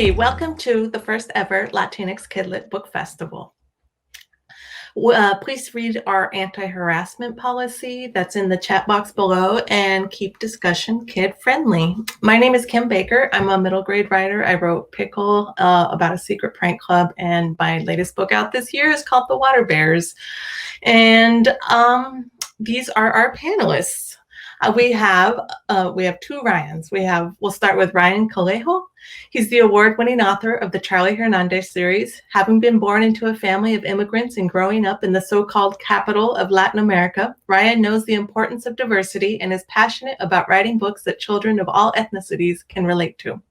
Hi, welcome to the first ever Latinx Kidlit Book Festival. Please read our anti-harassment policy that's in the chat box below and keep discussion kid-friendly. My name is Kim Baker. I'm a middle grade writer. I wrote Pickle about a secret prank club, and my latest book out this year is called The Water Bears. And these are our panelists. We have two Ryans. We'll start with Ryan Coelho. He's the award-winning author of the Charlie Hernandez series. Having been born into a family of immigrants and growing up in the so-called capital of Latin America, Ryan knows the importance of diversity and is passionate about writing books that children of all ethnicities can relate to.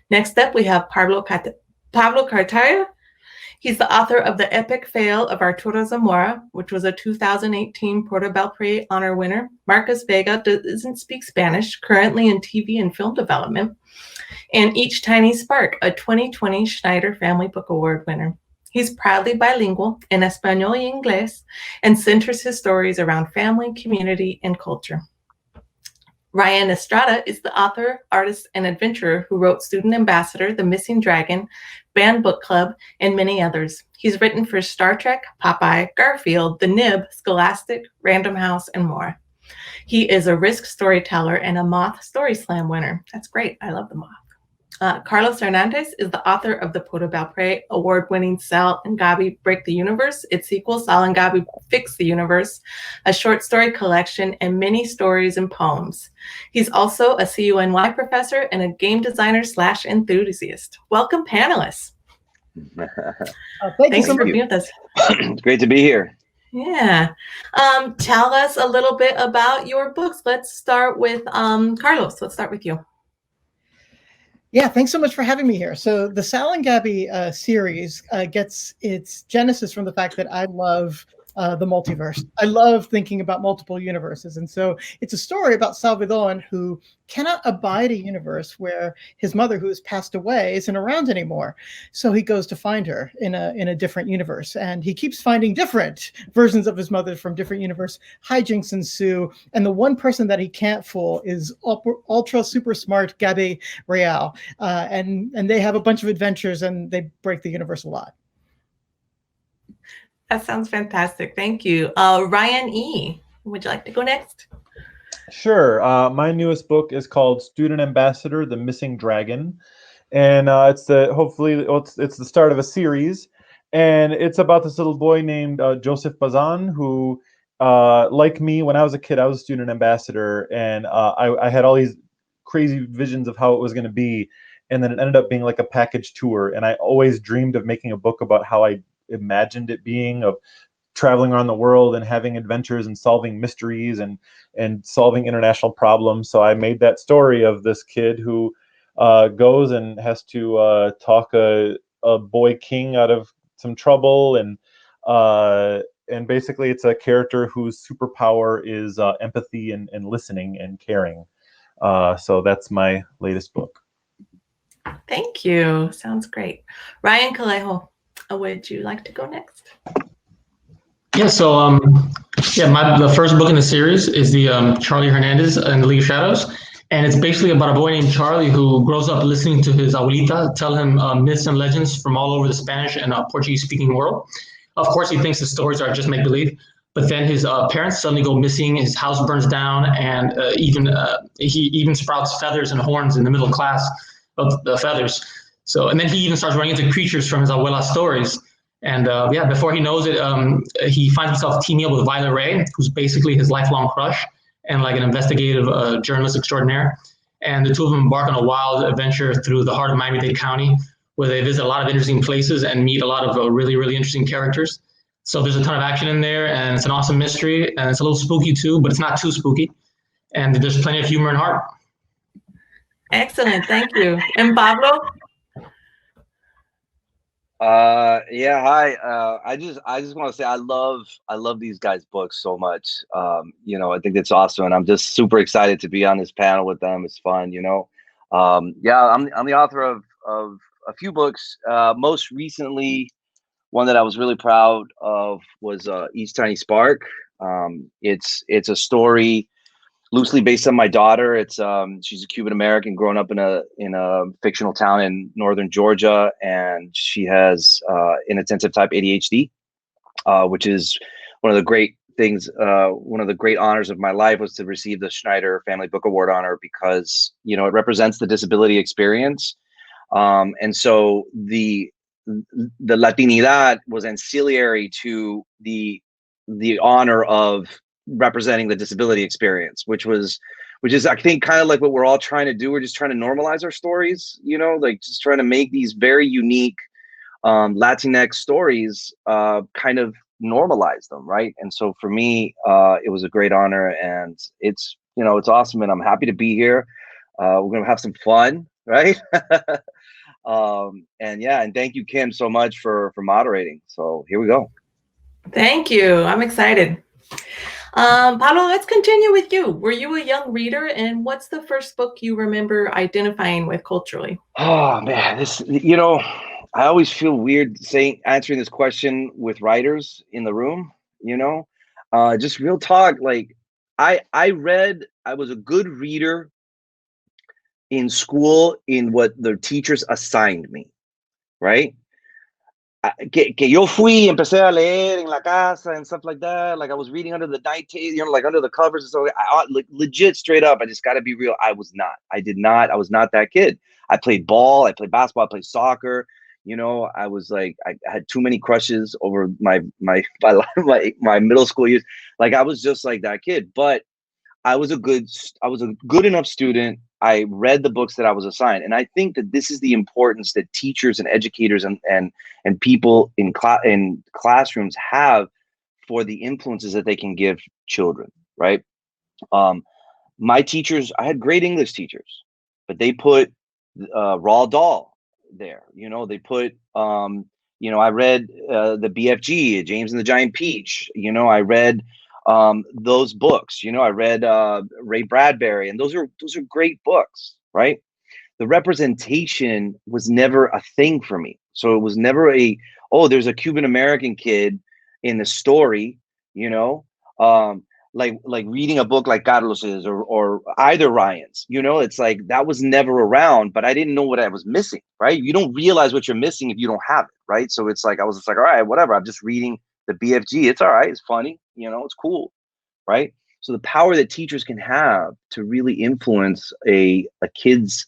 Next up, we have Pablo Cartaya. He's the author of The Epic Fail of Arturo Zamora, which was a 2018 Porta Belpré Honor winner. Marcus Vega doesn't speak Spanish, currently in TV and film development. And Each Tiny Spark, a 2020 Schneider Family Book Award winner. He's proudly bilingual in Español y Inglés and centers his stories around family, community, and culture. Ryan Estrada is the author, artist, and adventurer who wrote Student Ambassador, The Missing Dragon, Banned Book Club, and many others. He's written for Star Trek, Popeye, Garfield, The Nib, Scholastic, Random House, and more. He is a Risk storyteller and a Moth Story Slam winner. That's great. I love the Moth. Carlos Hernandez is the author of the Porta Belpré award-winning Sal and Gabi Break the Universe, its sequel, Sal and Gabi Fix the Universe, a short story collection, and many stories and poems. He's also a CUNY professor and a game designer / enthusiast. Welcome, panelists. Thanks for being with us. It's great to be here. Yeah. Tell us a little bit about your books. Let's start with Carlos. Let's start with you. Yeah, thanks so much for having me here. So the Sal and Gabi series gets its genesis from the fact that I love the multiverse. I love thinking about multiple universes. And so it's a story about Salvador, who cannot abide a universe where his mother, who has passed away, isn't around anymore. So he goes to find her in a different universe. And he keeps finding different versions of his mother from different universe. Hijinks ensue. And the one person that he can't fool is ultra super smart Gabi Real. And they have a bunch of adventures and they break the universe a lot. That sounds fantastic. Thank you. Ryan E., would you like to go next? Sure. My newest book is called Student Ambassador, The Missing Dragon. And it's the start of a series. And it's about this little boy named Joseph Bazan, who, like me, when I was a kid, I was a student ambassador. And I had all these crazy visions of how it was going to be. And then it ended up being like a package tour. And I always dreamed of making a book about how I imagined it being, of traveling around the world and having adventures and solving mysteries and solving international problems. So I made that story of this kid who goes and has to talk a boy king out of some trouble, and basically it's a character whose superpower is empathy and listening and caring. So that's my latest book. Thank you. Sounds great. Ryan Coelho, would you like to go next? Yeah, so the first book in the series is the Charlie Hernandez and the League of Shadows, and it's basically about a boy named Charlie who grows up listening to his abuelita tell him myths and legends from all over the Spanish and Portuguese-speaking world. Of course, he thinks the stories are just make-believe, but then his parents suddenly go missing, his house burns down, and he even sprouts feathers and horns in the middle class of the feathers. So, and then he even starts running into creatures from his abuela's stories. And before he knows it, he finds himself teaming up with Violet Ray, who's basically his lifelong crush and like an investigative journalist extraordinaire. And the two of them embark on a wild adventure through the heart of Miami-Dade County, where they visit a lot of interesting places and meet a lot of really, really interesting characters. So there's a ton of action in there, and it's an awesome mystery, and it's a little spooky too, but it's not too spooky. And there's plenty of humor and heart. Excellent, thank you. And Pablo? Hi. I just want to say I love these guys' books so much. I think it's awesome, and I'm just super excited to be on this panel with them. It's fun, I'm the author of a few books. Most recently, one that I was really proud of was Each Tiny Spark. It's a story loosely based on my daughter. It's she's a Cuban American growing up in a fictional town in northern Georgia, and she has inattentive type ADHD, which is one of the great things. One of the great honors of my life was to receive the Schneider Family Book Award honor, because it represents the disability experience, and so the Latinidad was ancillary to the honor of representing the disability experience, which is I think kind of like what we're all trying to do. We're just trying to normalize our stories, like just trying to make these very unique Latinx stories kind of normalize them, right? And so for me, it was a great honor, and it's awesome, and I'm happy to be here. We're gonna have some fun, right? And thank you, Kim, so much for moderating. So here we go. Thank you. I'm excited. Pablo, let's continue with you. Were you a young reader, and what's the first book you remember identifying with culturally? Oh man, I always feel weird answering this question with writers in the room. Just real talk. Like I was a good reader in school in what the teachers assigned me, right? Que yo fui, empecé a leer en la casa and stuff like that. Like I was reading under the night table, like under the covers and so. Legit, straight up, I just got to be real. I was not that kid. I played ball, I played basketball, I played soccer. I was like, I had too many crushes over my middle school years. Like I was just like that kid, but I was a good enough student. I read the books that I was assigned. And I think that this is the importance that teachers and educators and people in classrooms have for the influences that they can give children, right? My teachers, I had great English teachers, but they put Roald Dahl there. They put, I read the BFG, James and the Giant Peach. I read those books. I read Ray Bradbury, and those are great books, right? The representation was never a thing for me. So it was never there's a Cuban American kid in the story, like reading a book like Carlos's or either Ryan's, it's like that was never around, but I didn't know what I was missing, right? You don't realize what you're missing if you don't have it, right? So it's like I was just like, all right, whatever. I'm just reading the BFG. It's all right. It's funny. It's cool. Right. So the power that teachers can have to really influence a kid's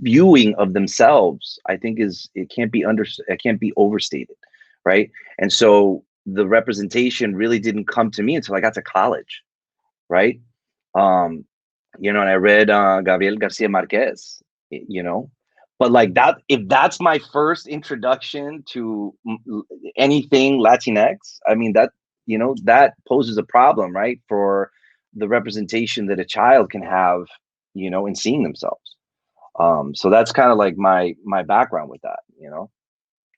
viewing of themselves, I think it can't be overstated. Right. And so the representation really didn't come to me until I got to college. Right. And I read Gabriel Garcia Marquez, but like that, if that's my first introduction to anything Latinx, I mean, that poses a problem, right? For the representation that a child can have, in seeing themselves. So that's kind of like my background with that,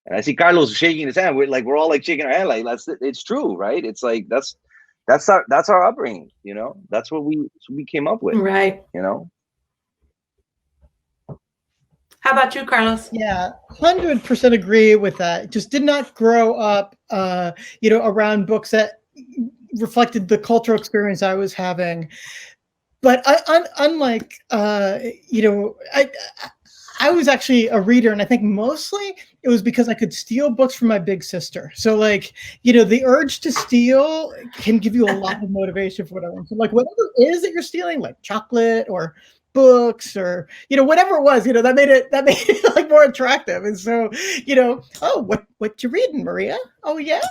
and I see Carlos shaking his hand. We're all like shaking our hand. Like it's true, right? It's like, that's our upbringing, that's what we came up with. Right. How about you, Carlos? Yeah, 100% agree with that. Just did not grow up, around books that reflected the cultural experience I was having. But unlike, I was actually a reader, and I think mostly it was because I could steal books from my big sister. So like, the urge to steal can give you a lot of motivation for whatever. So like whatever it is that you're stealing, like chocolate or books or whatever it was, that made it like more attractive. And so oh, what you reading, Maria? Oh yeah,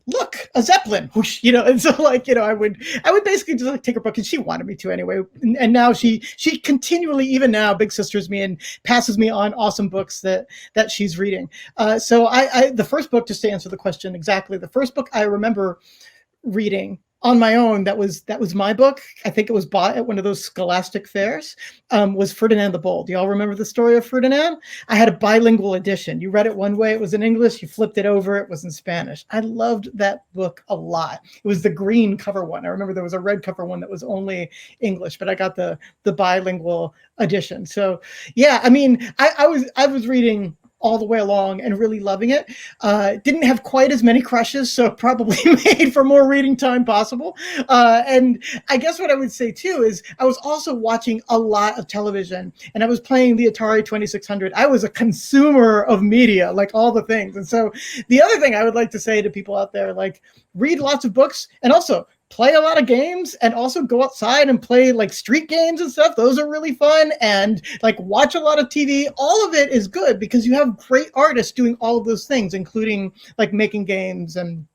look, a Zeppelin, whoosh, and so like I would basically just like take her book, and she wanted me to anyway, and now she continually, even now, big sisters me and passes me on awesome books that she's reading. So I the first book, just to answer the question exactly, the first book I remember reading on my own that was my book, I think it was bought at one of those Scholastic fairs, was Ferdinand the Bold. Do y'all remember the story of Ferdinand? I had a bilingual edition. You read it one way, it was in English, you flipped it over, it was in Spanish. I loved that book a lot. It was the green cover one. I remember there was a red cover one that was only English, but I got the bilingual edition. So yeah, I mean, I was reading all the way along and really loving it. Didn't have quite as many crushes, so probably made for more reading time possible. And I guess what I would say too is I was also watching a lot of television, and I was playing the Atari 2600. I was a consumer of media, like all the things. And so the other thing I would like to say to people out there, like, read lots of books, and also play a lot of games, and also go outside and play like street games and stuff. Those are really fun. And like, watch a lot of TV. All of it is good because you have great artists doing all of those things, including like making games and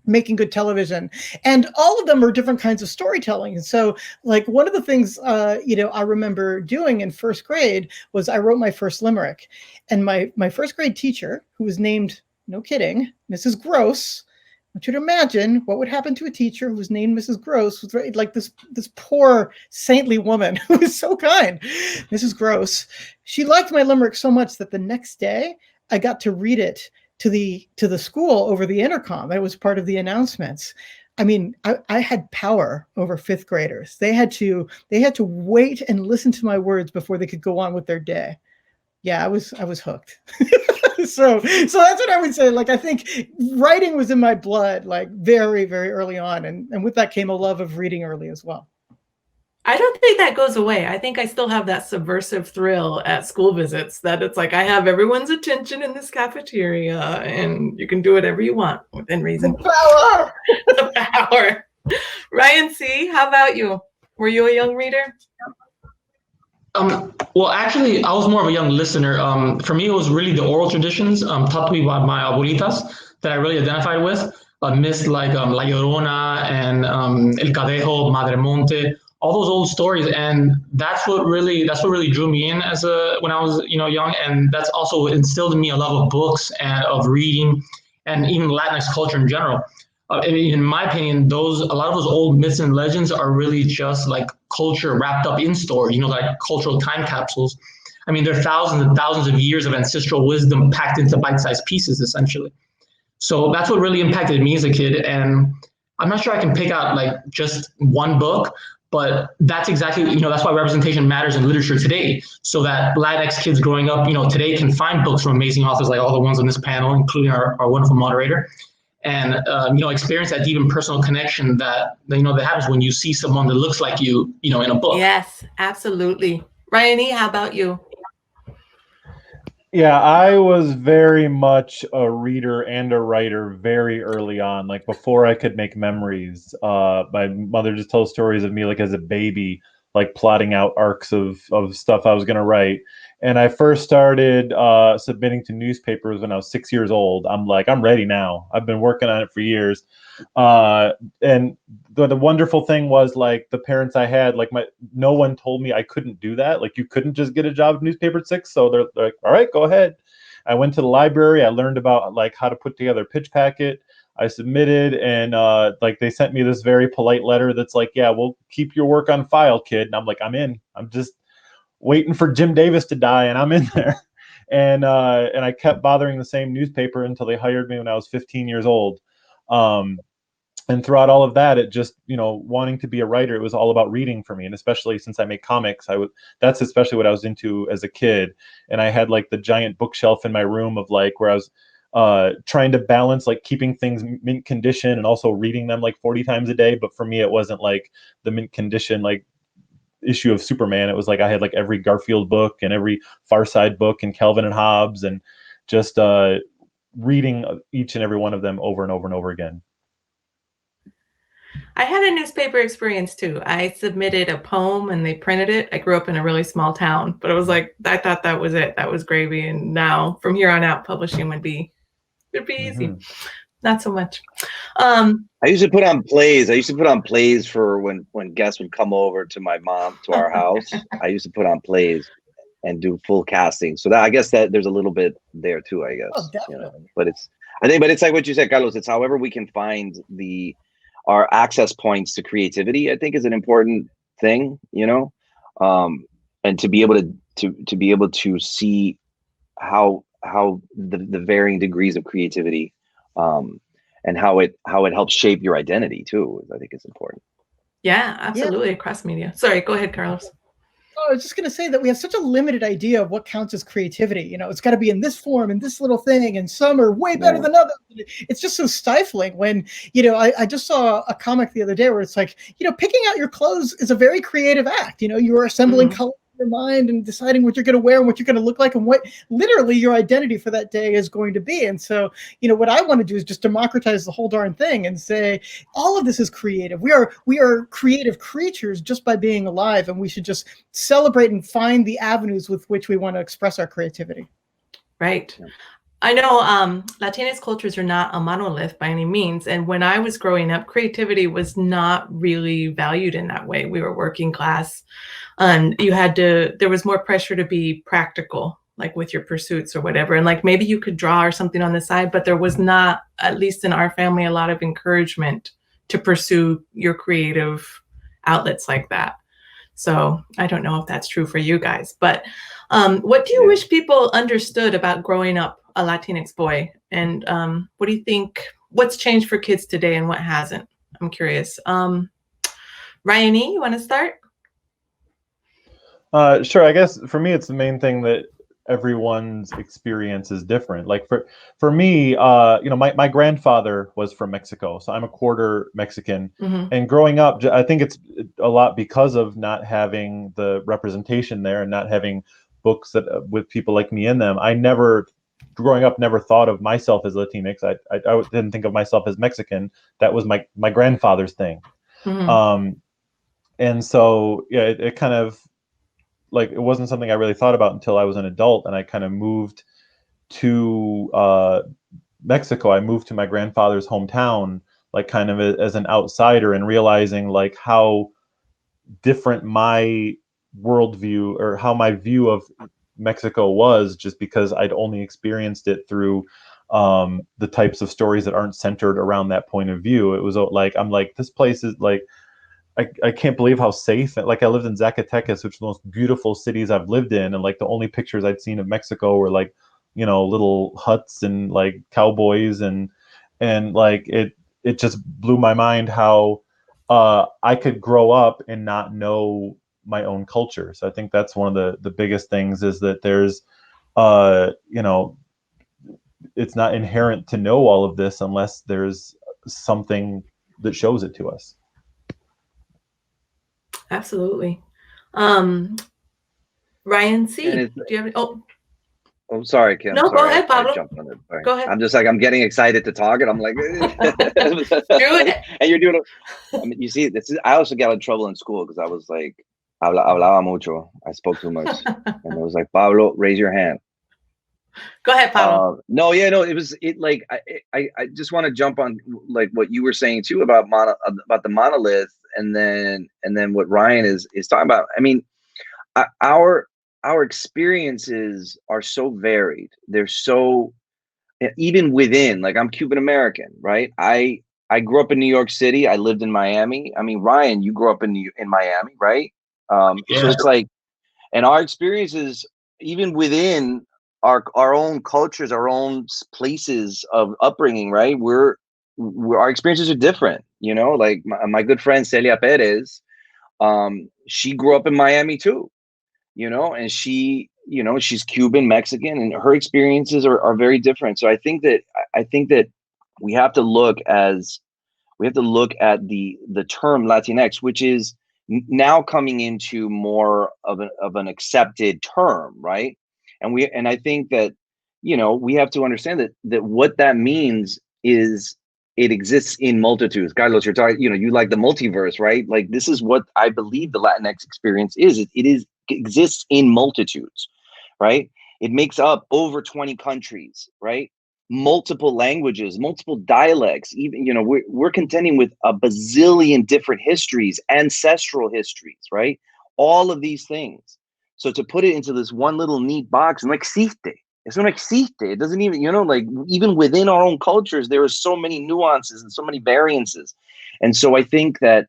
making good television, and all of them are different kinds of storytelling. And so like, one of the things I remember doing in first grade was I wrote my first limerick, and my first grade teacher, who was named, no kidding, Mrs. Gross. I want you to imagine what would happen to a teacher who was named Mrs. Gross, was very, like this poor saintly woman who was so kind. Mrs. Gross, she liked my limerick so much that the next day I got to read it to the school over the intercom. It was part of the announcements. I mean, I had power over fifth graders. They had to wait and listen to my words before they could go on with their day. Yeah, I was hooked. So that's what I would say. Like, I think writing was in my blood, like very, very early on. And with that came a love of reading early as well. I don't think that goes away. I think I still have that subversive thrill at school visits, that it's like I have everyone's attention in this cafeteria and you can do whatever you want within reason. Power! The power. Ryan C., how about you? Were you a young reader? Well, actually, I was more of a young listener. For me, it was really the oral traditions taught to me by my abuelitas that I really identified with. Myths like La Llorona and El Cadejo, Madre Monte, all those old stories, and that's what really drew me in when I was young, and that's also what instilled in me a love of books and of reading, and even Latinx culture in general. In my opinion, a lot of those old myths and legends are really just like culture wrapped up in story, like cultural time capsules. I mean, there are thousands and thousands of years of ancestral wisdom packed into bite-sized pieces, essentially. So that's what really impacted me as a kid. And I'm not sure I can pick out like just one book, but that's exactly, that's why representation matters in literature today, so that Latinx kids growing up, today can find books from amazing authors like all the ones on this panel, including our wonderful moderator. And experience that deep and personal connection that that happens when you see someone that looks like you, in a book. Yes, absolutely. Ryan E., how about you? Yeah, I was very much a reader and a writer very early on, like before I could make memories. My mother just tells stories of me like as a baby, like plotting out arcs of stuff I was going to write. And I first started submitting to newspapers when I was 6 years old. I'm like, I'm ready now. I've been working on it for years. And the wonderful thing was, like, the parents I had, like, no one told me I couldn't do that. Like, you couldn't just get a job at newspaper at 6. So they're like, all right, go ahead. I went to the library. I learned about like how to put together a pitch packet. I submitted, and like they sent me this very polite letter that's like, yeah, we'll keep your work on file, kid. And I'm like, I'm in. I'm just waiting for Jim Davis to die, and I'm in there. And I kept bothering the same newspaper until they hired me when I was 15 years old. And throughout all of that, it just, wanting to be a writer, it was all about reading for me. And especially since I make comics, that's especially what I was into as a kid. And I had like the giant bookshelf in my room of like where I was trying to balance like keeping things mint condition and also reading them like 40 times a day. But for me, it wasn't like the mint condition like issue of Superman. It was like I had like every Garfield book and every Far Side book and Calvin and Hobbes, and just reading each and every one of them over and over and over again. I had a newspaper experience too. I submitted a poem and they printed it. I grew up in a really small town, but it was like, I thought that was it. That was gravy. And now from here on out, publishing would be easy. Not so much. I used to put on plays. For when guests would come over to my mom, to our house. I used to put on plays and do full casting. So that, I guess that there's a little bit there too, I guess. Oh, definitely. But it's like what you said, Carlos. It's however we can find our access points to creativity, I think, is an important thing, and to be able to see how the varying degrees of creativity, and how it helps shape your identity too, I think is important. Yeah, absolutely. Yeah. Across media. Sorry, go ahead, Carlos. I was just going to say that we have such a limited idea of what counts as creativity. You know, it's got to be in this form, in this little thing, and some are way better than others. It's just so stifling when, you know, I just saw a comic the other day where it's like, you know, picking out your clothes is a very creative act. You know, you are assembling colors in your mind and deciding what you're going to wear and what you're going to look like and what literally your identity for that day is going to be. And so, you know, what I want to do is just democratize the whole darn thing and say, all of this is creative. We are creative creatures just by being alive, and we should just celebrate and find the avenues with which we want to express our creativity. Right. I know Latinx cultures are not a monolith by any means. And when I was growing up, creativity was not really valued in that way. We were working class, and there was more pressure to be practical, like with your pursuits or whatever. And like maybe you could draw or something on the side, but there was not, at least in our family, a lot of encouragement to pursue your creative outlets like that. So I don't know if that's true for you guys, but what do you wish people understood about growing up a Latinx boy? And what do you think, what's changed for kids today and what hasn't? I'm curious. Ryan E., you want to start? Sure. I guess for me, it's the main thing that everyone's experience is different. Like for me, you know, my grandfather was from Mexico, so I'm a quarter Mexican. And growing up, I think it's a lot because of not having the representation there and not having books that with people like me in them. Growing up, never thought of myself as Latinx. I didn't think of myself as Mexican. That was my grandfather's thing. And so yeah, it kind of, like, it wasn't something I really thought about until I was an adult, and I kind of moved to Mexico. I moved to my grandfather's hometown, like kind of as an outsider, and realizing like how different my worldview or how my view of Mexico was, just because I'd only experienced it through the types of stories that aren't centered around that point of view. It was like, I'm like, this place is like, I can't believe how safe. Like, I lived in Zacatecas, which is the most beautiful cities I've lived in, and like the only pictures I'd seen of Mexico were like, you know, little huts and like cowboys, and like it just blew my mind how I could grow up and not know my own culture. So I think that's one of the biggest things, is that there's you know, it's not inherent to know all of this unless there's something that shows it to us. Absolutely. Ryan C., do you have any? Oh, sorry, Kim. No, sorry, go ahead, Pablo. I jumped on it. Sorry. Go ahead. I'm just like, I'm getting excited to talk, and I'm like, and you're doing it. I mean, you see, I also got in trouble in school because I was like, hablaba mucho. I spoke too much, and it was like, Pablo, raise your hand. Go ahead, Pablo. No, I just want to jump on like what you were saying too about the monolith, and then what Ryan is talking about. I mean, our experiences are so varied. They're so, even within, like, I'm Cuban American, right? I grew up in New York City. I lived in Miami. I mean, Ryan, you grew up in Miami, right? So it's like, and our experiences, even within our own cultures, our own places of upbringing, right? Our experiences are different, you know. Like my good friend Celia Perez, she grew up in Miami too, you know, and she, you know, she's Cuban Mexican, and her experiences are very different. So I think that we have to look at the term Latinx, which is now coming into more of an accepted term, right? And I think that, you know, we have to understand that what that means is it exists in multitudes. Carlos, you're talking, you know, you like the multiverse, right? Like, this is what I believe the Latinx experience is. It exists in multitudes, right? It makes up over 20 countries, right? Multiple languages, multiple dialects. Even, you know, we're contending with a bazillion different histories, ancestral histories, right? All of these things. So to put it into this one little neat box, no existe. Eso no existe. It doesn't even, you know, like, even within our own cultures, there are so many nuances and so many variances. And so I think that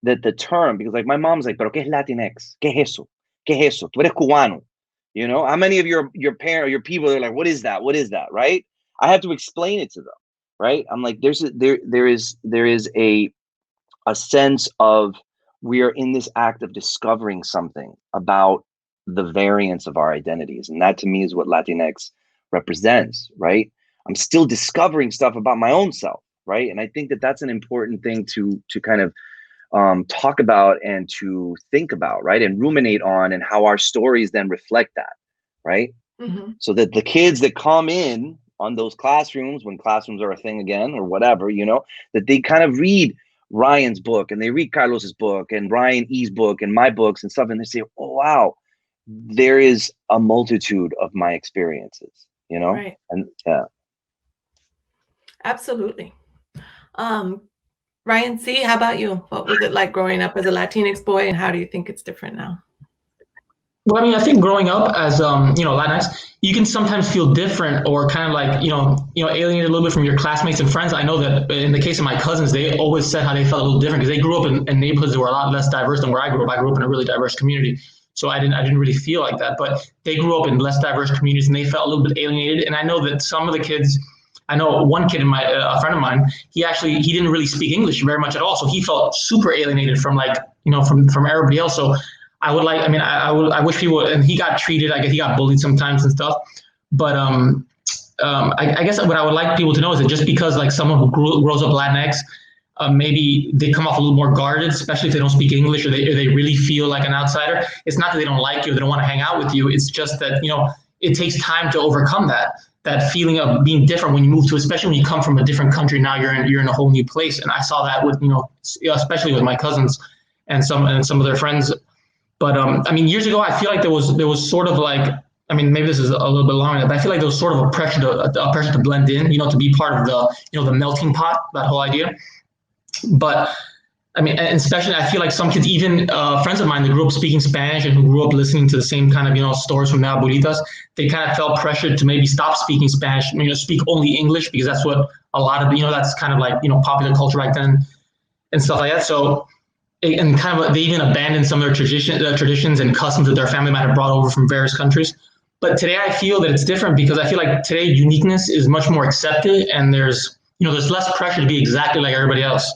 the term, because like my mom's like, pero ¿qué es Latinx? ¿Qué es eso? ¿Qué es eso? Tú eres cubano. You know, how many of your parents or your people are like, what is that? What is that? Right? I have to explain it to them. Right? I'm like, there is a sense of we are in this act of discovering something about the variance of our identities. And that to me is what Latinx represents, right? I'm still discovering stuff about my own self, right? And I think that that's an important thing to kind of talk about and to think about, right? And ruminate on, and how our stories then reflect that, right? Mm-hmm. So that the kids that come in on those classrooms, when classrooms are a thing again or whatever, you know, that they kind of read Ryan's book and they read Carlos's book and Ryan E's book and my books and stuff, and they say, oh wow, there is a multitude of my experiences, you know? Right. And yeah. Absolutely. Ryan C., how about you? What was it like growing up as a Latinx boy, and how do you think it's different now? Well, I mean, I think growing up as Latinx, you can sometimes feel different or kind of like alienated a little bit from your classmates and friends. I know that in the case of my cousins, they always said how they felt a little different because they grew up in neighborhoods that were a lot less diverse than where I grew up. I grew up in a really diverse community, so I didn't really feel like that. But they grew up in less diverse communities and they felt a little bit alienated. And I know that some of the kids. I know one kid a friend of mine, he didn't really speak English very much at all. So he felt super alienated from from everybody else. So I wish people, and he got treated, I guess he got bullied sometimes and stuff. But I guess what I would like people to know is that just because like someone who grows up Latinx, maybe they come off a little more guarded, especially if they don't speak English or they really feel like an outsider. It's not that they don't like you or they don't want to hang out with you. It's just that, it takes time to overcome that feeling of being different when you move to, especially when you come from a different country. Now you're in a whole new place. And I saw that with, especially with my cousins and some of their friends. But years ago, I feel like there was sort of like, maybe this is a little bit longer, but I feel like there was sort of a pressure to blend in, to be part of the melting pot, that whole idea. But and especially I feel like some kids, even friends of mine that grew up speaking Spanish and who grew up listening to the same kind of, stories from their abuelitas, they kind of felt pressured to maybe stop speaking Spanish, speak only English, because that's what a lot of, that's kind of like, popular culture back then and stuff like that. So, and kind of they even abandoned some of their traditions and customs that their family might have brought over from various countries. But today I feel that it's different because I feel like today uniqueness is much more accepted, and there's less pressure to be exactly like everybody else.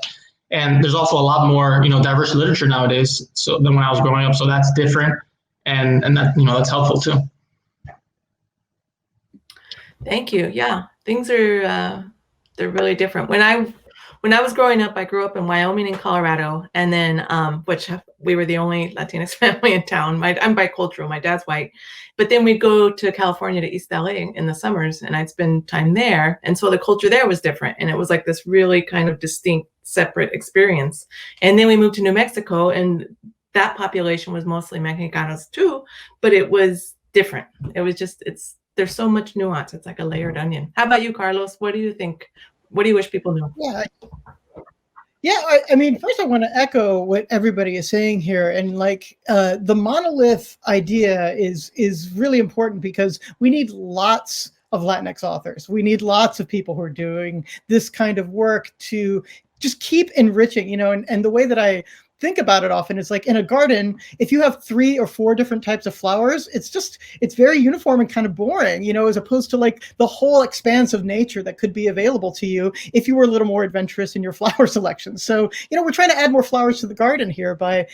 And there's also a lot more, diverse literature nowadays than when I was growing up. So that's different. And that, that's helpful too. Thank you. Yeah, things are, they're really different. When I was growing up, I grew up in Wyoming and Colorado, and then which we were the only Latinx family in town. I'm bicultural. My dad's white, but then we'd go to California, to East LA in the summers, and I'd spend time there. And so the culture there was different, and it was like this really kind of distinct, separate experience. And then we moved to New Mexico, and that population was mostly Mexicanos too, but it was different. It was just, there's so much nuance. It's like a layered onion. How about you, Carlos? What do you think? What do you wish people knew? Yeah. First I want to echo what everybody is saying here. And like the monolith idea is really important because we need lots of Latinx authors. We need lots of people who are doing this kind of work to just keep enriching, and the way that I think about it often is like in a garden, if you have 3 or 4 different types of flowers, it's very uniform and kind of boring, as opposed to like the whole expanse of nature that could be available to you if you were a little more adventurous in your flower selection. So, we're trying to add more flowers to the garden here by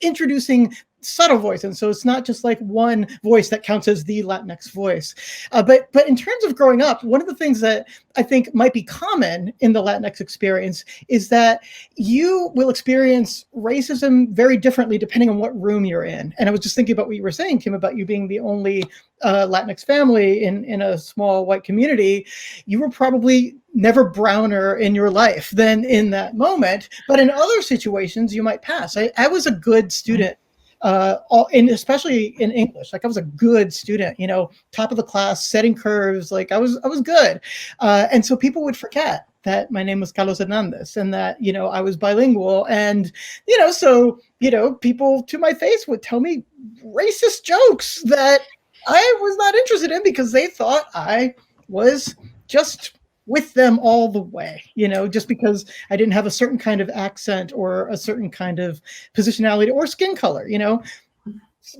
introducing subtle voice. And so it's not just like one voice that counts as the Latinx voice. But in terms of growing up, one of the things that I think might be common in the Latinx experience is that you will experience racism very differently depending on what room you're in. And I was just thinking about what you were saying, Kim, about you being the only Latinx family in a small white community. You were probably never browner in your life than in that moment. But in other situations, you might pass. I was a good student. Especially in English, like I was a good student, top of the class, setting curves, like I was good. And so people would forget that my name was Carlos Hernandez and that, I was bilingual. And, so, people to my face would tell me racist jokes that I was not interested in because they thought I was just with them all the way, just because I didn't have a certain kind of accent or a certain kind of positionality or skin color,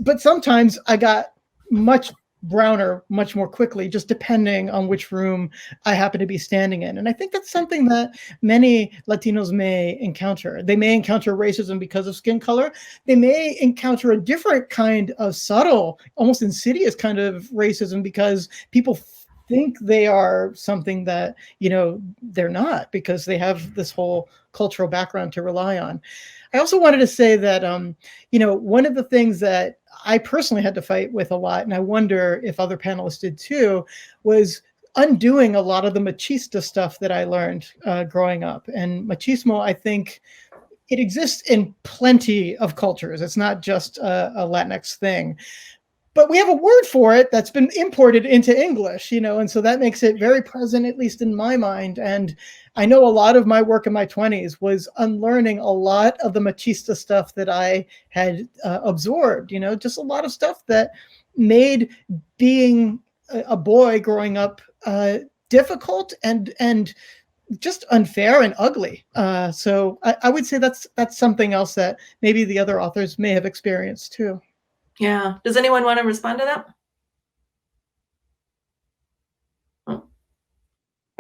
But sometimes I got much browner much more quickly, just depending on which room I happen to be standing in. And I think that's something that many Latinos may encounter. They may encounter racism because of skin color. They may encounter a different kind of subtle, almost insidious kind of racism because people think they are something that, they're not, because they have this whole cultural background to rely on. I also wanted to say that, one of the things that I personally had to fight with a lot, and I wonder if other panelists did too, was undoing a lot of the machista stuff that I learned growing up. And machismo, I think, it exists in plenty of cultures. It's not just a Latinx thing. But we have a word for it that's been imported into English, and so that makes it very present, at least in my mind. And I know a lot of my work in my 20s was unlearning a lot of the machista stuff that I had absorbed, just a lot of stuff that made being a boy growing up difficult and just unfair and ugly. So I would say that's something else that maybe the other authors may have experienced too. Yeah. Does anyone want to respond to that?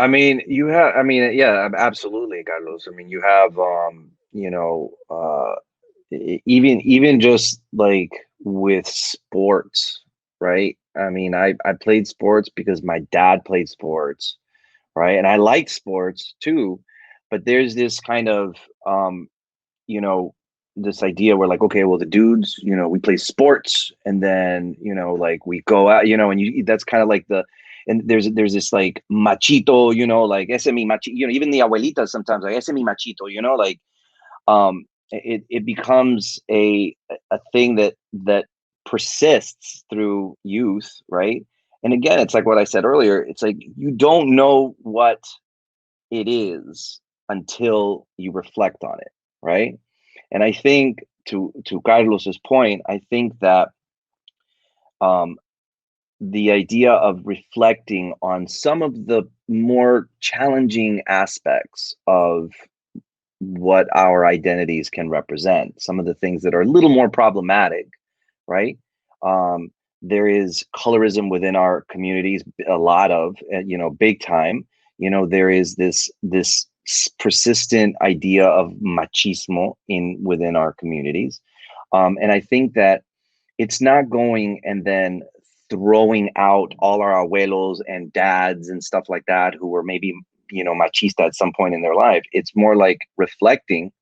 Yeah, absolutely, Carlos. I mean, you have, even just like with sports, right? I mean, I played sports because my dad played sports, right? And I like sports too, but there's this kind of, this idea where like, okay, well, the dudes, we play sports and then, like we go out, and that's kind of like and there's this like machito, like ese mi machito, even the abuelitas sometimes like ese mi machito, like, it becomes a thing that persists through youth, right? And again, it's like what I said earlier, it's like you don't know what it is until you reflect on it, right? And I think to Carlos's point, I think that the idea of reflecting on some of the more challenging aspects of what our identities can represent, some of the things that are a little more problematic, right? There is colorism within our communities, a lot of, big time. There is this persistent idea of machismo within our communities. And I think that it's not going and then throwing out all our abuelos and dads and stuff like that who were maybe, machista at some point in their life. It's more like reflecting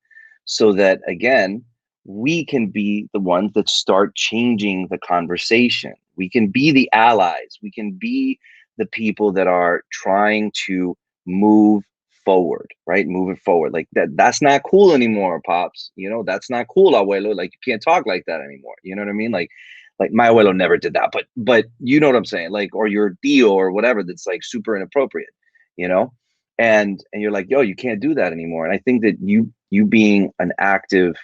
so that, again, we can be the ones that start changing the conversation. We can be the allies. We can be the people that are trying to move forward, right? Move it forward. Like that's not cool anymore, pops. That's not cool, abuelo. Like you can't talk like that anymore. You know what I mean? Like my abuelo never did that, but you know what I'm saying? Like, or your tío or whatever, that's like super inappropriate, and you're like, yo, you can't do that anymore. And I think that you being an active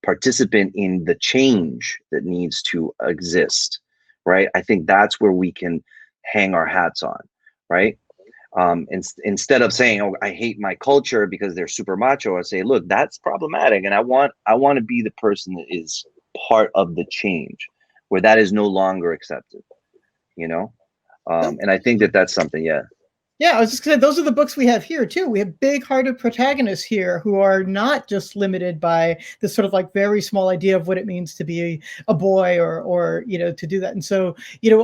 participant in the change that needs to exist, right? I think that's where we can hang our hats on, right? Instead of saying, oh, I hate my culture because they're super macho, I say, look, that's problematic. And I want to be the person that is part of the change where that is no longer accepted, and I think that that's something, yeah. Yeah, I was just gonna say, those are the books we have here too. We have big-hearted protagonists here who are not just limited by this sort of like very small idea of what it means to be a boy or to do that. And so,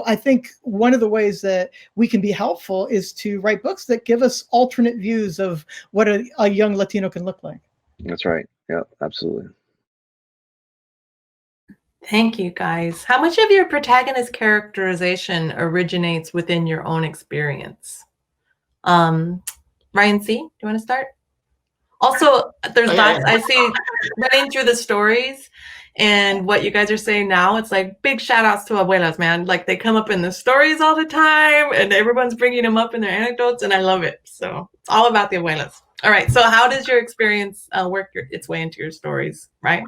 I think one of the ways that we can be helpful is to write books that give us alternate views of what a young Latino can look like. That's right. Yeah, absolutely. Thank you, guys. How much of your protagonist characterization originates within your own experience? Ryan C., do you want to start? Also, there's lots I see running through the stories and what you guys are saying now. It's like big shout outs to abuelas, man. Like they come up in the stories all the time and everyone's bringing them up in their anecdotes and I love it. So it's all about the abuelas. All right. So how does your experience work its way into your stories, right?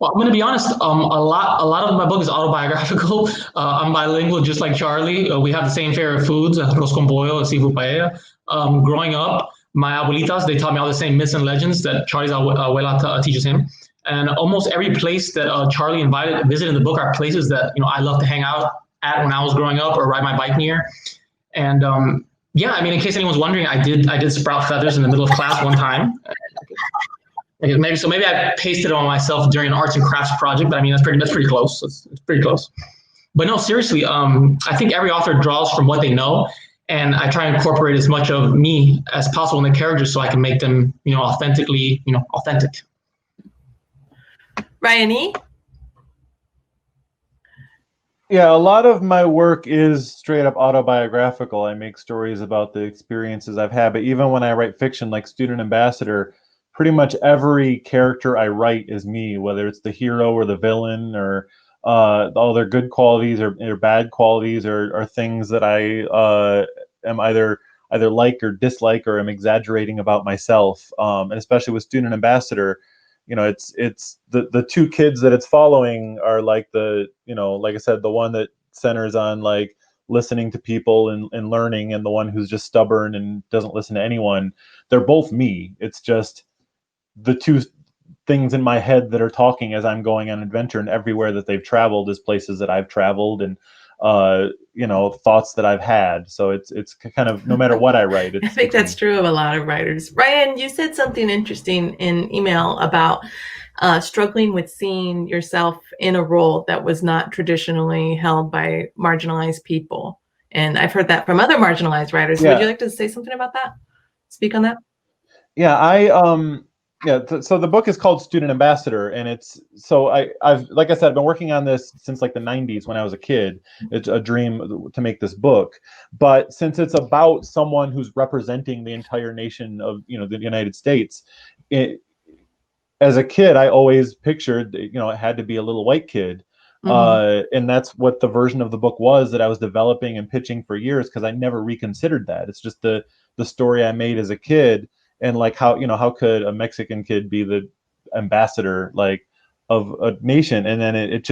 Well, I'm going to be honest. A lot of my book is autobiographical. I'm bilingual, just like Charlie. We have the same favorite foods: arroz con pollo, seafood paella. Growing up, my abuelitas, they taught me all the same myths and legends that Charlie's abuela teaches him. And almost every place that Charlie visited in the book are places that I love to hang out at when I was growing up or ride my bike near. And yeah, I mean, in case anyone's wondering, I did sprout feathers in the middle of class one time. Maybe I pasted it on myself during an arts and crafts project, but I mean that's pretty close. It's pretty close. But no, seriously, I think every author draws from what they know, and I try to incorporate as much of me as possible in the characters so I can make them, authentically, authentic. Ryan E. Yeah, a lot of my work is straight up autobiographical. I make stories about the experiences I've had, but even when I write fiction like Student Ambassador, pretty much every character I write is me, whether it's the hero or the villain or all their good qualities or bad qualities or things that I am either like or dislike or am exaggerating about myself. And especially with Student Ambassador, it's the two kids that it's following are like like I said, the one that centers on like listening to people and learning, and the one who's just stubborn and doesn't listen to anyone. They're both me. It's just the two things in my head that are talking as I'm going on adventure, and everywhere that they've traveled is places that I've traveled and thoughts that I've had. So it's kind of no matter what I write. I think that's true of a lot of writers. Ryan, you said something interesting in email about struggling with seeing yourself in a role that was not traditionally held by marginalized people. And I've heard that from other marginalized writers. Yeah. Would you like to say something about that? Speak on that? Yeah, so the book is called Student Ambassador, and I've like I said, I've been working on this since like the 90s when I was a kid. It's a dream to make this book, but since it's about someone who's representing the entire nation of the United States, as a kid I always pictured it had to be a little white kid. And that's what the version of the book was that I was developing and pitching for years, because I never reconsidered that. It's just the story I made as a kid. And like how could a Mexican kid be the ambassador like of a nation? And then it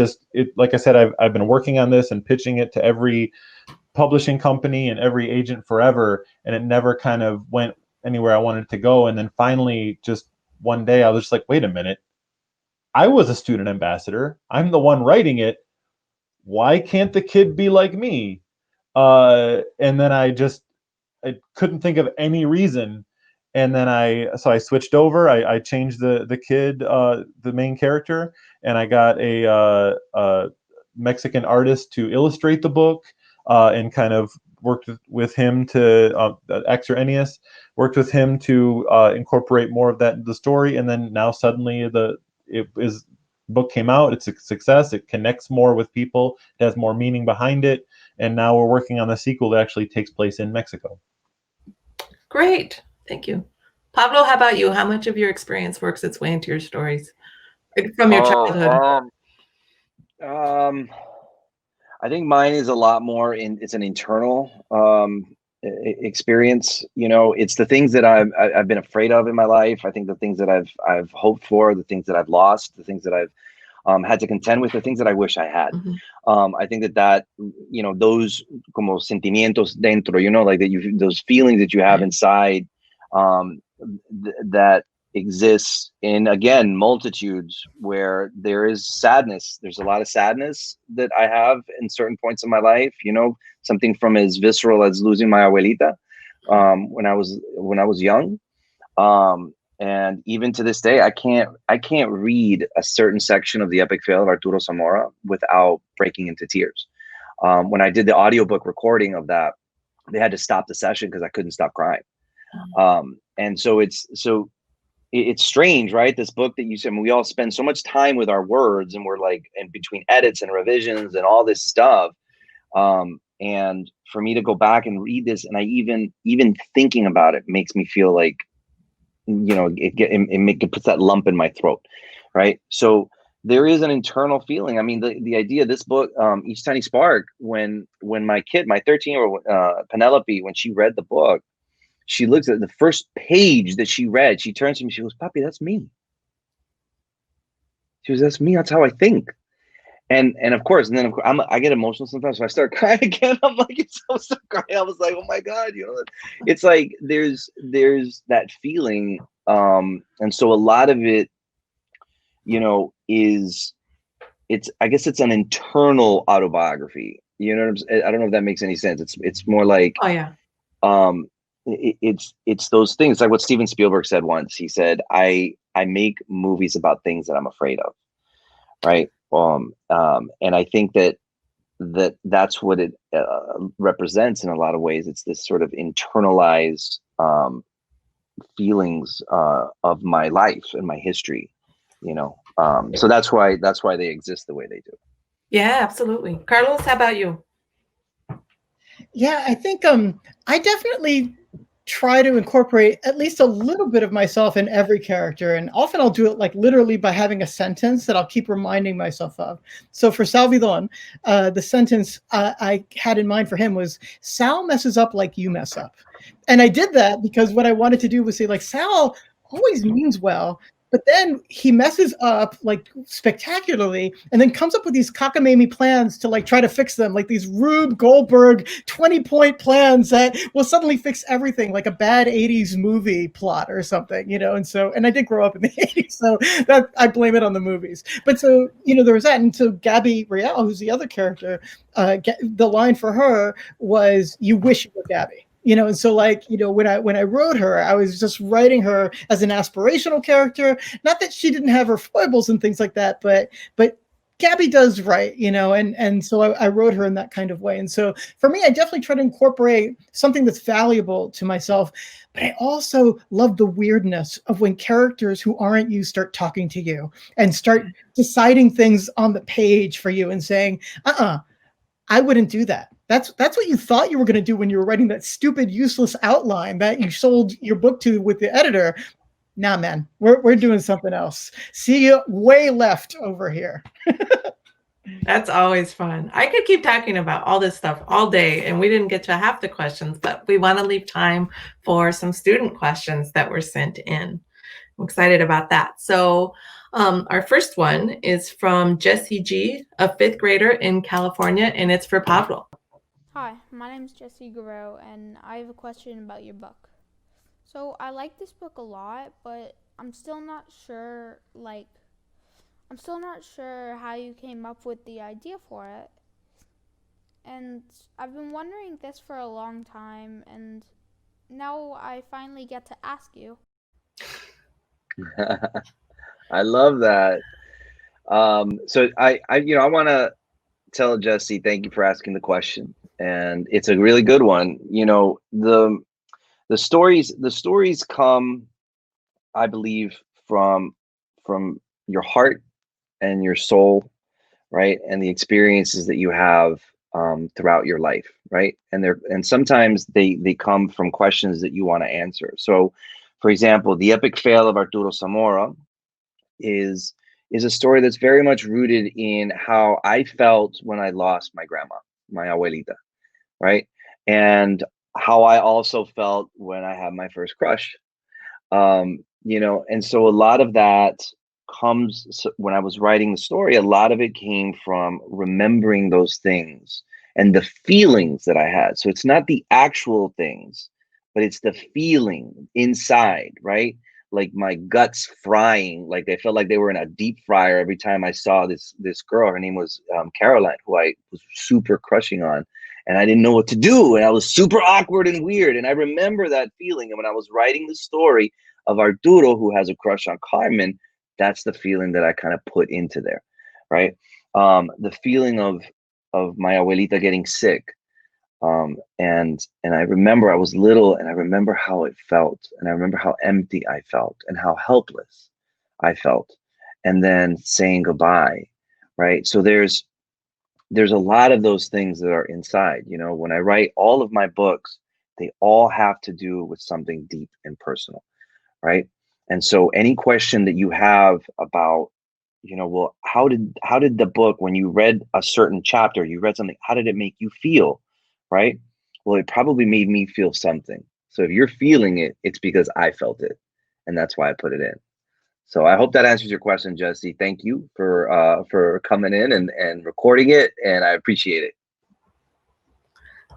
like I said, I've been working on this and pitching it to every publishing company and every agent forever, and it never kind of went anywhere I wanted it to go. And then finally, just one day, I was just like, wait a minute, I was a student ambassador. I'm the one writing it. Why can't the kid be like me? And then I couldn't think of any reason. And then I switched over. I changed the kid, the main character, and I got a Mexican artist to illustrate the book, and kind of worked with him to Xer Ennius, worked with him to incorporate more of that into the story. And then now suddenly the book came out. It's a success. It connects more with people. It has more meaning behind it. And now we're working on the sequel that actually takes place in Mexico. Great. Thank you. Pablo, how about you? How much of your experience works its way into your stories from your childhood? I think mine is a lot more it's an internal experience. It's the things that I've been afraid of in my life. I think the things that I've hoped for, the things that I've lost, the things that I've had to contend with, the things that I wish I had. I think that those como sentimientos dentro, like that those feelings that you have inside, that exists in, again, multitudes, where there is sadness. There's a lot of sadness that I have in certain points of my life, something from as visceral as losing my abuelita when I was young. And even to this day, I can't read a certain section of the epic fail of Arturo Zamora without breaking into tears. When I did the audiobook recording of that, they had to stop the session because I couldn't stop crying. And so it's strange, right? This book that you said, we all spend so much time with our words, and we're like, in between edits and revisions and all this stuff. And for me to go back and read this, and I even thinking about it makes me feel like, it puts that lump in my throat, right? So there is an internal feeling. I mean, the idea of this book, Each Tiny Spark, when my 13-year-old Penelope, when she read the book, she looks at the first page that she read, she turns to me, she goes, "Papi, that's me." She goes, "That's me. That's how I think." And of course, I get emotional sometimes, so I start crying again. I'm like, I start crying. I was like, oh my God, it's like there's that feeling, and so a lot of it, you know, is I guess it's an internal autobiography. You know what I'm saying? I don't know if that makes any sense. It's more like, Oh yeah. it's those things like what Steven Spielberg said once. He said, I make movies about things that I'm afraid of. Right. And I think that's what it represents in a lot of ways. It's this sort of internalized feelings of my life and my history, you know. So that's why they exist the way they do. Yeah, absolutely. Carlos, how about you? Yeah, I think I definitely try to incorporate at least a little bit of myself in every character, and often I'll do it like literally by having a sentence that I'll keep reminding myself of. So for Salvidon, the sentence I had in mind for him was, Sal messes up like you mess up. And I did that because what I wanted to do was say, like, Sal always means well, but then he messes up like spectacularly and then comes up with these cockamamie plans to like try to fix them, like these Rube Goldberg 20-point plans that will suddenly fix everything, like a bad 80s movie plot or something, you know. And I did grow up in the 80s, so that I blame it on the movies. But so, you know, there was that. And so Gabby Real, who's the other character, the line for her was, you wish you were Gabby. You know, and so like, you know, when I wrote her, I was just writing her as an aspirational character. Not that she didn't have her foibles and things like that, but Gabby does write, you know, and so I wrote her in that kind of way. And so for me, I definitely try to incorporate something that's valuable to myself. But I also love the weirdness of when characters who aren't you start talking to you and start deciding things on the page for you and saying, I wouldn't do that. That's what you thought you were going to do when you were writing that stupid, useless outline that you sold your book to with the editor. Nah, man, we're doing something else. See you way left over here. That's always fun. I could keep talking about all this stuff all day, and we didn't get to half the questions, but we want to leave time for some student questions that were sent in. I'm excited about that. So our first one is from Jessie G, a 5th grader in California, and it's for Pablo. Hi, my name is Jessie Guerrero, and I have a question about your book. So I like this book a lot, but I'm still not sure how you came up with the idea for it. And I've been wondering this for a long time, and now I finally get to ask you. I love that. So I want to tell Jessie, thank you for asking the question, and it's a really good one. You know, the stories come, I believe, from your heart and your soul, right, and the experiences that you have throughout your life, right, and sometimes they come from questions that you want to answer. So, for example, the epic fail of Arturo Zamora is a story that's very much rooted in how I felt when I lost my grandma, my abuelita, right? And how I also felt when I had my first crush. You know, and so a lot of that comes when I was writing the story, a lot of it came from remembering those things and the feelings that I had. So it's not the actual things, but it's the feeling inside, right? Like my guts frying, like they felt like they were in a deep fryer every time I saw this girl. Her name was Caroline, who I was super crushing on, and I didn't know what to do, and I was super awkward and weird. And I remember that feeling. And when I was writing the story of Arturo, who has a crush on Carmen, that's the feeling that I kind of put into there, right? The feeling of my abuelita getting sick. And I remember I was little, and I remember how it felt, and I remember how empty I felt and how helpless I felt, and then saying goodbye, right? So there's a lot of those things that are inside. You know, when I write all of my books, they all have to do with something deep and personal, right? And so any question that you have about, you know, well, how did the book, when you read a certain chapter, you read something, how did it make you feel, right? Well, it probably made me feel something. So if you're feeling it, it's because I felt it, and that's why I put it in. So I hope that answers your question, Jessie. Thank you for coming in and recording it, and I appreciate it.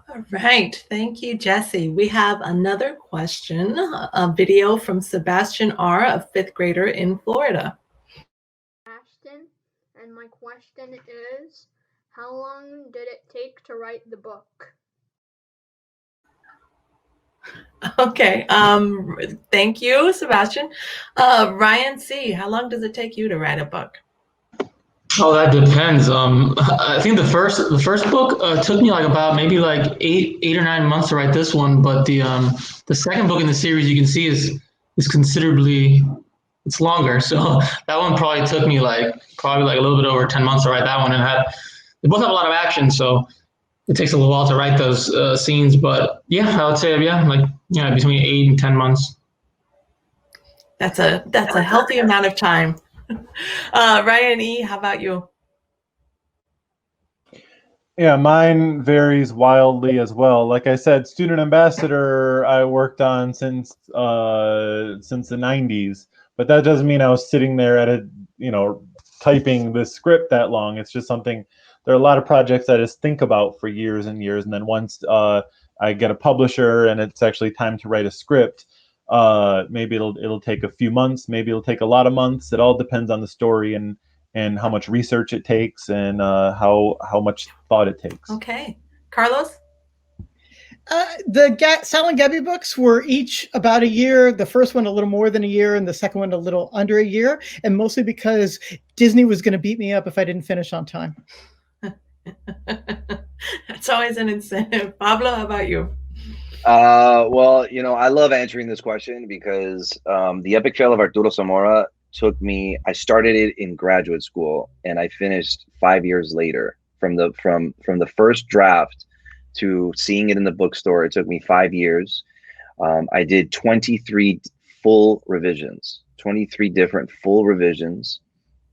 All right. Thank you, Jessie. We have another question, a video from Sebastian R., a 5th grader in Florida. my question is, how long did it take to write the book? Okay. Thank you, Sebastian. Ryan C., how long does it take you to write a book? Oh, that depends. I think the first book took me like about maybe like eight or 9 months to write this one, but the second book in the series you can see is considerably it's longer. So that one probably took me like a little bit over 10 months to write that one, and they both have a lot of action, so it takes a little while to write those scenes. But yeah, I would say between 8 and 10 months. That's a healthy amount of time. Ryan E., how about you? Yeah, mine varies wildly as well. Like I said, Student Ambassador I worked on since the 90s, but that doesn't mean I was sitting there at typing the script that long. It's just something. There are a lot of projects I just think about for years and years, and then once I get a publisher and it's actually time to write a script, maybe it'll take a few months, maybe it'll take a lot of months. It all depends on the story and how much research it takes and how much thought it takes. Okay. Carlos? The Sal and Gabby books were each about a year. The first one a little more than a year, and the second one a little under a year, and mostly because Disney was going to beat me up if I didn't finish on time. That's always an incentive. Pablo, how about you? Well, I love answering this question because the Epic Fail of Arturo Zamora took me. I started it in graduate school, and I finished 5 years later. From the first draft to seeing it in the bookstore, it took me 5 years. I did 23 full revisions, 23 different full revisions.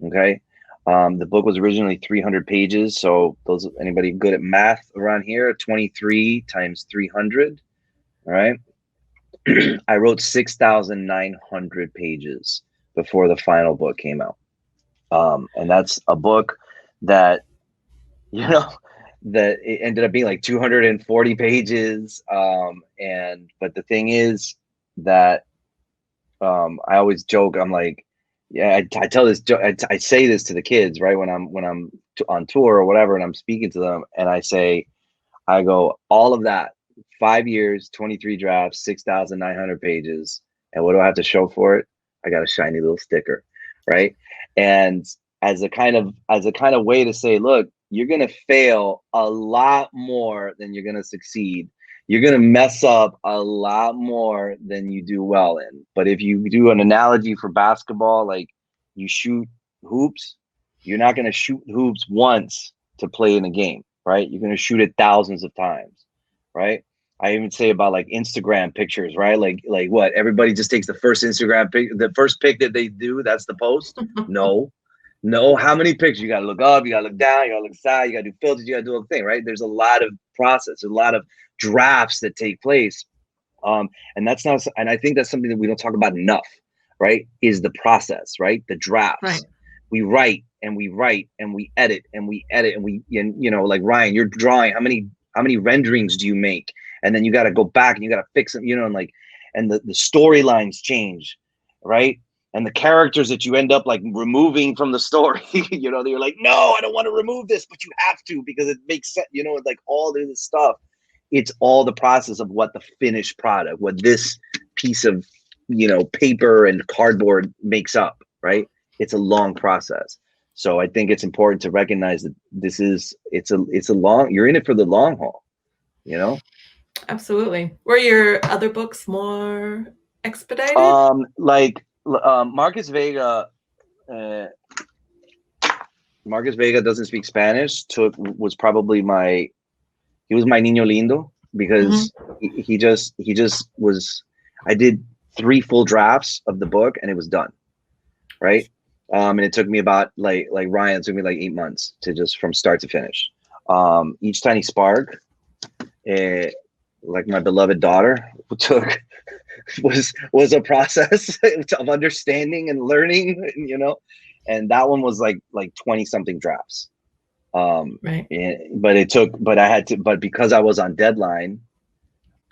Okay. The book was originally 300 pages. So anybody good at math around here, 23 times 300. All right. I wrote 6,900 pages before the final book came out. And that's a book that, that it ended up being like 240 pages. But the thing is that I always joke, I'm like, yeah, I tell this joke, I say this to the kids, right? When I'm on tour or whatever, and I'm speaking to them, and I go, all of that, 5 years, 23 drafts, 6,900 pages. And what do I have to show for it? I got a shiny little sticker, right? And as a kind of way to say, look, you're going to fail a lot more than you're going to succeed. You're going to mess up a lot more than you do well in. But if you do an analogy for basketball, like you shoot hoops, you're not going to shoot hoops once to play in a game, right? You're going to shoot it thousands of times, right? I even say about like Instagram pictures, right? Like what? Everybody just takes the first Instagram pic, the first pic that they do, that's the post. No, how many pictures? You got to look up, you got to look down, you got to look side, you got to do filters, you got to do a thing, right? There's a lot of process, a lot of drafts that take place. And that's not, and I think that's something that we don't talk about enough, right? Is the process, right? The drafts. Right. We write and we edit and we edit and like Ryan, you're drawing, how many renderings do you make? And then you got to go back and you got to fix them, and the storylines change, right? And the characters that you end up like removing from the story, you're like, no, I don't want to remove this, but you have to because it makes sense, like all this stuff. It's all the process of what the finished product, what this piece of, paper and cardboard makes up, right? It's a long process. So I think it's important to recognize that you're in it for the long haul, Absolutely. Were your other books more expedited? Marcus Vega doesn't speak Spanish. Was probably he was my niño lindo because he just was. I did 3 full drafts of the book and it was done, right? And it took me about like Ryan, it took me like 8 months to just from start to finish. Each Tiny Spark, like my beloved daughter, was a process of understanding and learning, and that one was like 20 something drafts. Right. But because I was on deadline,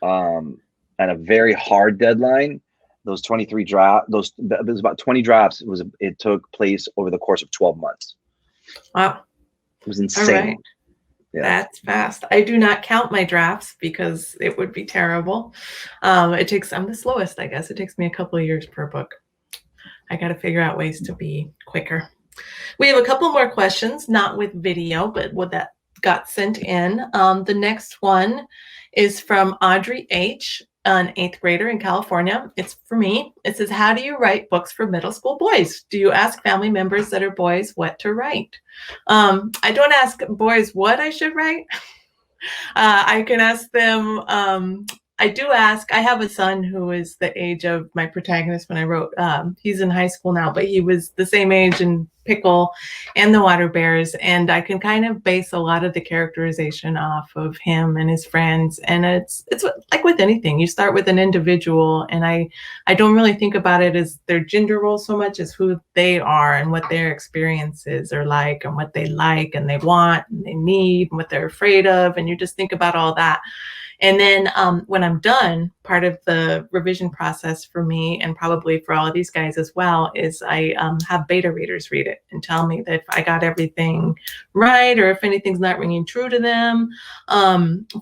and a very hard deadline, those 23 drafts, it was about 20 drafts. It took place over the course of 12 months. Wow. It was All insane. right. Yeah. That's fast. I do not count my drafts because it would be terrible. I'm the slowest, I guess. It takes me a couple of years per book. I got to figure out ways to be quicker. We have a couple more questions, not with video, but what that got sent in. The next one is from Audrey H., an 8th grader in California. It's for me. It says, how do you write books for middle school boys? Do you ask family members that are boys what to write? I don't ask boys what I should write. I can ask them. I do ask. I have a son who is the age of my protagonist when I wrote. He's in high school now, but he was the same age in Pickle and the Water Bears, and I can kind of base a lot of the characterization off of him and his friends. And it's like with anything, you start with an individual, and I don't really think about it as their gender role so much as who they are and what their experiences are like and what they like and they want and they need and what they're afraid of, and you just think about all that. And then when I'm done, part of the revision process for me and probably for all of these guys as well is I have beta readers read it and tell me that if I got everything right or if anything's not ringing true to them.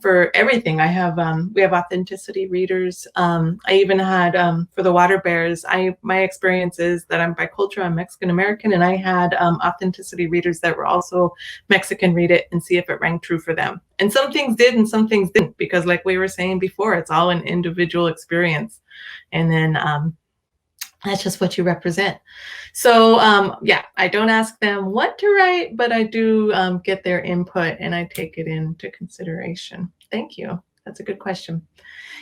For everything, I have we have authenticity readers. I even had for the Water Bears, my experience is that I'm bicultural, I'm Mexican American, and I had authenticity readers that were also Mexican read it and see if it rang true for them. And some things did and some things didn't, because like we were saying before, it's all an individual experience. And then that's just what you represent. So yeah, I don't ask them what to write, but I do get their input and I take it into consideration. Thank you. That's a good question.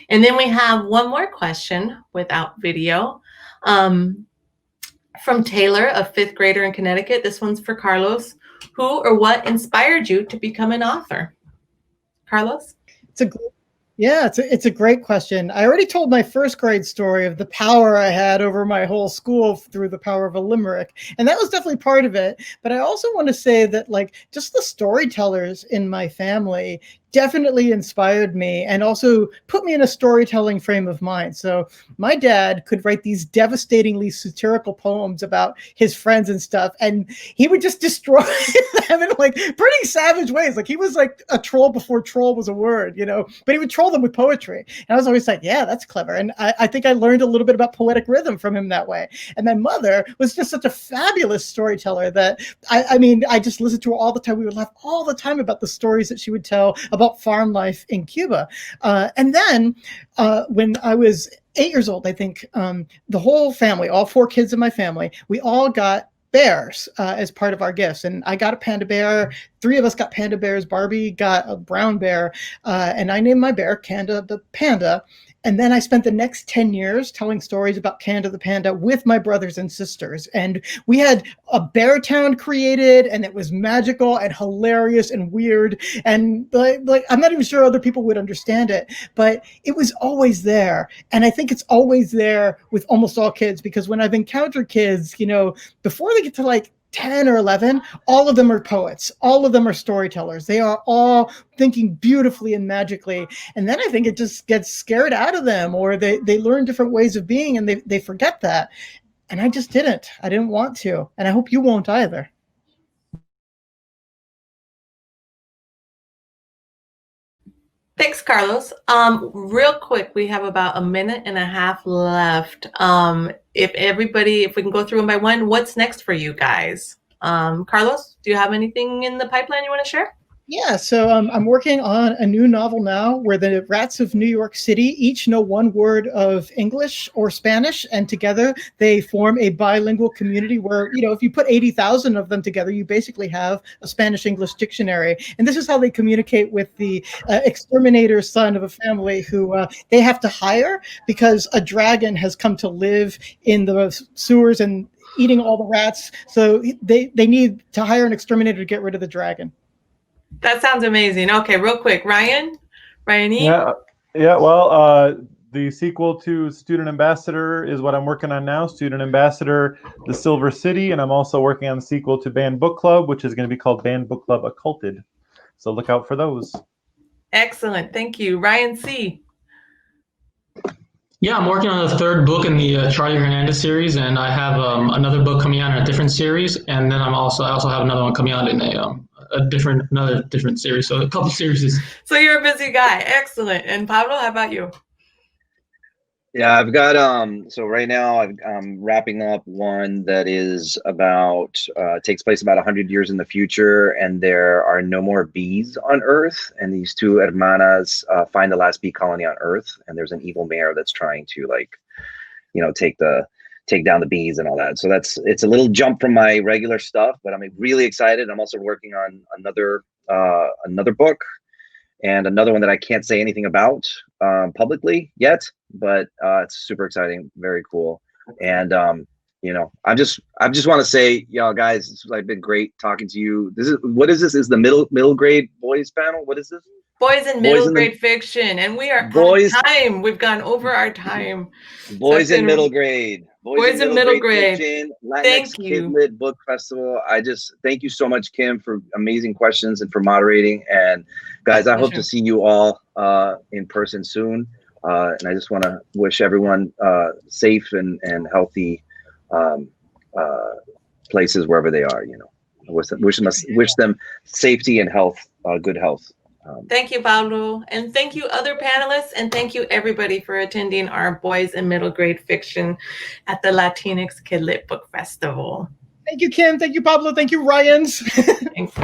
And then we have one more question without video from Taylor, a 5th grader in Connecticut. This one's for Carlos. Who or what inspired you to become an author? Carlos? It's a great question. I already told my 1st grade story of the power I had over my whole school through the power of a limerick. And that was definitely part of it. But I also want to say that like just the storytellers in my family definitely inspired me and also put me in a storytelling frame of mind. So my dad could write these devastatingly satirical poems about his friends and stuff, and he would just destroy them in like pretty savage ways. Like he was like a troll before troll was a word, you know, but he would troll them with poetry. And I was always like, yeah, that's clever. And I think I learned a little bit about poetic rhythm from him that way. And my mother was just such a fabulous storyteller that I mean, I just listened to her all the time. We would laugh all the time about the stories that she would tell about farm life in Cuba. And then when I was 8 years old, I think the whole family, all 4 kids in my family, we all got bears as part of our gifts. And I got a panda bear. 3 of us got panda bears. Barbie got a brown bear. And I named my bear Kanda the Panda. And then I spent the next 10 years telling stories about Kanda the Panda with my brothers and sisters. And we had a bear town created, and it was magical and hilarious and weird. And like I'm not even sure other people would understand it, but it was always there. And I think it's always there with almost all kids, because when I've encountered kids, you know, before they get to like 10 or 11, all of them are poets. All of them are storytellers. They are all thinking beautifully and magically. And then I think it just gets scared out of them, or they learn different ways of being and they forget that. And I just didn't. I didn't want to. And I hope you won't either. Thanks, Carlos. Real quick, we have about 1.5 minutes left. If we can go through them by one, what's next for you guys? Carlos, do you have anything in the pipeline you want to share? Yeah, so I'm working on a new novel now where the rats of New York City each know 1 word of English or Spanish, and together they form a bilingual community where, you know, if you put 80,000 of them together, you basically have a Spanish-English dictionary. And this is how they communicate with the exterminator son of a family who they have to hire because a dragon has come to live in the sewers and eating all the rats. So they need to hire an exterminator to get rid of the dragon. That sounds amazing. Okay, real quick, Ryan E. Yeah. Well, the sequel to Student Ambassador is what I'm working on now. Student Ambassador, The Silver City, and I'm also working on the sequel to Banned Book Club, which is going to be called Banned Book Club Occulted. So look out for those. Excellent, thank you, Ryan C. Yeah, I'm working on the third book in the Charlie Hernandez series, and I have another book coming out in a different series, and then I also have another one coming out in another different series. So a couple series. So you're a busy guy. Excellent. And Pablo, how about you? Yeah, I've got so right now I'm wrapping up one that is about takes place about 100 years in the future, and there are no more bees on Earth, and these two hermanas find the last bee colony on Earth, and there's an evil mayor that's trying to, like, take down the bees and all that. So it's a little jump from my regular stuff, but I'm really excited. I'm also working on another book, and another one that I can't say anything about publicly yet, but it's super exciting, very cool. And I just want to say, guys, it's like been great talking to you. What is this? Is the middle grade boys panel? What is this? Boys in middle grade fiction, and we are out of time. We've gone over our time. Boys in middle grade. Boys in middle grade. Fiction, Thank you. Kidlit Book Festival. I just thank you so much, Kim, for amazing questions and for moderating. And guys, I hope to see you all in person soon. And I just want to wish everyone safe and healthy places wherever they are. Wish them safety and health, good health. Thank you, Pablo. And thank you, other panelists. And thank you, everybody, for attending our Boys in Middle Grade Fiction at the Latinx Kidlit Book Festival. Thank you, Kim. Thank you, Pablo. Thank you, Ryans. Thanks.